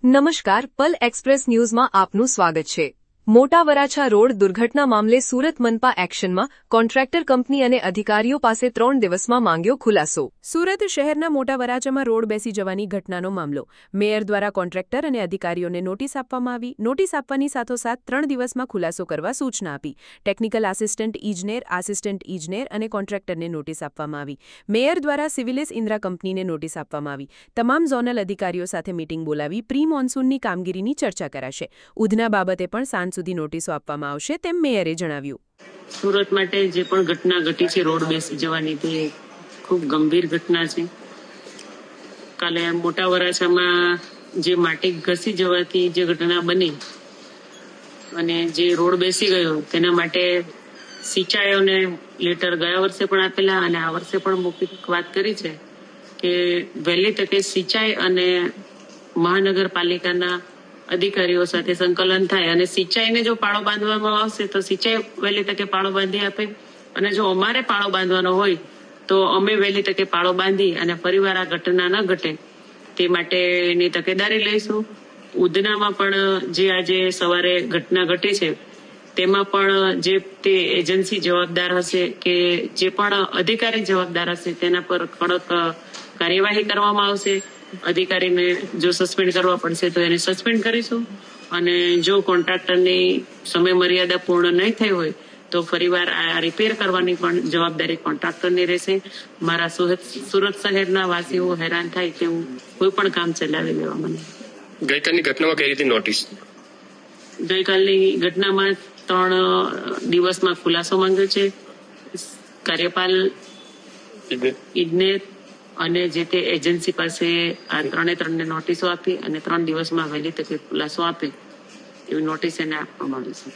નમસ્કાર, પલ એક્સપ્રેસ ન્યૂઝમાં આપનું સ્વાગત છે। મોટા વરાછા રોડ દુર્ઘટના મામલે સુરત મનપા એક્શનમાં, કોન્ટ્રાક્ટર કંપની અને અધિકારીઓ પાસે 3 દિવસમાં માંગ્યો ખુલાસો। સુરત શહેરના મોટા વરાછામાં રોડ બેસી જવાની ઘટનાનો મામલો મેયર દ્વારા કોન્ટ્રાક્ટર અને અધિકારીઓને નોટિસ આપવામાં આવી। નોટિસ આપવાની સાથોસાથ 3 દિવસમાં ખુલાસો કરવા સૂચના આપી। ટેકનિકલ આસિસ્ટન્ટ ઇજનેર અને કોન્ટ્રાક્ટરને નોટિસ આપવામાં આવી। મેયર દ્વારા સિવિલિસ ઇન્દ્રા કંપનીને નોટિસ આપવામાં આવી। તમામ ઝોનલ અધિકારીઓ સાથે મીટિંગ બોલાવી પ્રી મોન્સૂનની કામગીરીની ચર્ચા કરાશે। ઉધના બાબતે પણ સાંજ સુધી નોટિસો આપવામાં આવશે તેમ મેયરે જણાવ્યું। સુરત માટે જે પણ ઘટના ઘટી છે રોડ બેસી જવાની, તે ખૂબ ગંભીર ઘટના છે। કાલે મોટા વરાછામાં જે માટી ઘસી જવાથી જે ઘટના બની અને જે રોડ બેસી ગયો, તેના માટે સિંચાઈઓને લેટર ગયા વર્ષે પણ આપેલા અને આ વર્ષે પણ મૌખિક વાત કરી છે કે વહેલી તકે સિંચાઈ અને મહાનગરપાલિકાના અધિકારીઓ સાથે સંકલન થાય અને સિંચાઈને જો પાળો બાંધવામાં આવશે તો સિંચાઈ વહેલી તકે પાળો બાંધી આપે, અને જો અમારે પાળો બાંધવાનો હોય તો અમે વહેલી તકે પાળો બાંધી અને ફરીવાર આ ઘટના ન ઘટે તે માટેની તકેદારી લઈશું। ઉધનામાં પણ જે આજે સવારે ઘટના ઘટી છે તેમાં પણ જે તે એજન્સી જવાબદાર હશે કે જે પણ અધિકારી જવાબદાર હશે તેના પર કડક કાર્યવાહી કરવામાં આવશે। અધિકારીને જો સસ્પેન્ડ કરવા પડશે તો એને સસ્પેન્ડ કરીશું, અને જો કોન્ટ્રાક્ટરની સમય મર્યાદા પૂર્ણ નહીં થઈ હોય તો ફરીવાર આ રિપેર કરવાની પણ જવાબદારી કોન્ટ્રાક્ટરની રહેશે। મારા સુરત શહેરના વાસીઓ હેરાન થાય તેવું કોઈ પણ કામ ચલાવી લેવામાં નહીં। ગઈકાલની ઘટનામાં કઈ રીતે નોટિસ? ગઈકાલની ઘટનામાં 3 દિવસમાં ખુલાસો માંગ્યો છે। કાર્યપાલ ઇજનેર અને જે તે એજન્સી પાસે આ 3 નોટિસો આપી અને 3 દિવસમાં વહેલી તકે ખુલાસો આપે એવી નોટિસ એને આપવામાં આવી છે।